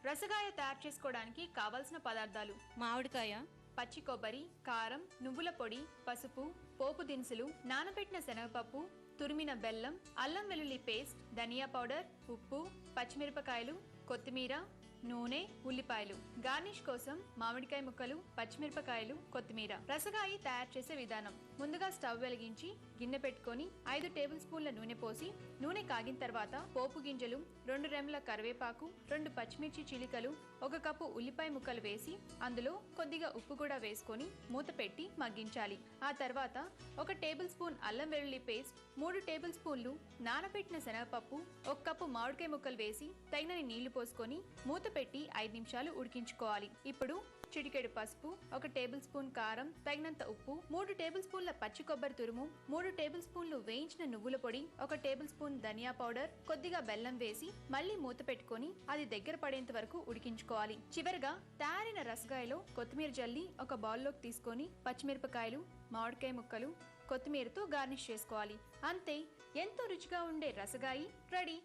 రసగాయ తయారు చేసుకోవడానికి కావలసిన పదార్థాలు: మామిడికాయ, పచ్చి కొబ్బరి, కారం, నువ్వుల పొడి, పసుపు, పోపు దినుసులు, నానబెట్టిన శనగపప్పు, తురిమిన బెల్లం, అల్లం వెల్లుల్లి పేస్ట్, ధనియా పౌడర్, ఉప్పు, పచ్చిమిరపకాయలు, కొత్తిమీర, నూనె, ఉల్లిపాయలు. గార్నిష్ కోసం మామిడికాయ ముక్కలు, పచ్చిమిరపకాయలు, కొత్తిమీర. రసగాయి తయారు చేసే విధానం: ముందుగా స్టవ్ వెలిగించి గిన్నె పెట్టుకొని 5 టేబుల్ స్పూన్ల నూనె పోసి నూనె కాగిన తర్వాత పోపు గింజలు, 2 రెమ్మల కరివేపాకు, 2 పచ్చిమిర్చి చీలికలు, 1 కప్పు ఉల్లిపాయ ముక్కలు వేసి అందులో కొద్దిగా ఉప్పు కూడా వేసుకొని మూత పెట్టి మగ్గించాలి. ఆ తర్వాత 1 టేబుల్ స్పూన్ అల్లం వెల్లుల్లి పేస్ట్, 3 టేబుల్ స్పూన్లు నానబెట్టిన శనగపప్పు, 1 కప్పు మామిడికాయ ముక్కలు వేసి తగినన్ని నీళ్లు పోసుకొని మూత పెట్టి 5 నిమిషాలు ఉడికించుకోవాలి. ఇప్పుడు చిటికెడు పసుపు, 1 టేబుల్ స్పూన్ కారం, తగినంత ఉప్పు, 3 టేబుల్ స్పూన్ల పచ్చి కొబ్బరి తురుము, 3 టేబుల్ స్పూన్లు వేయించిన నువ్వుల పొడి, 1 టేబుల్ స్పూన్ ధనియా పౌడర్, కొద్దిగా బెల్లం వేసి మళ్ళీ మూత పెట్టుకొని అది దగ్గర పడేంత వరకు ఉడికించుకోవాలి. చివరగా తయారైన రసగాయలో కొత్తిమీర జల్లి ఒక బౌల్లోకి తీసుకొని పచ్చిమిరపకాయలు, మామిడికాయ ముక్కలు, కొత్తిమీరతో గార్నిష్ చేసుకోవాలి. అంతే, ఎంతో రుచిగా ఉండే రసగాయి రెడీ.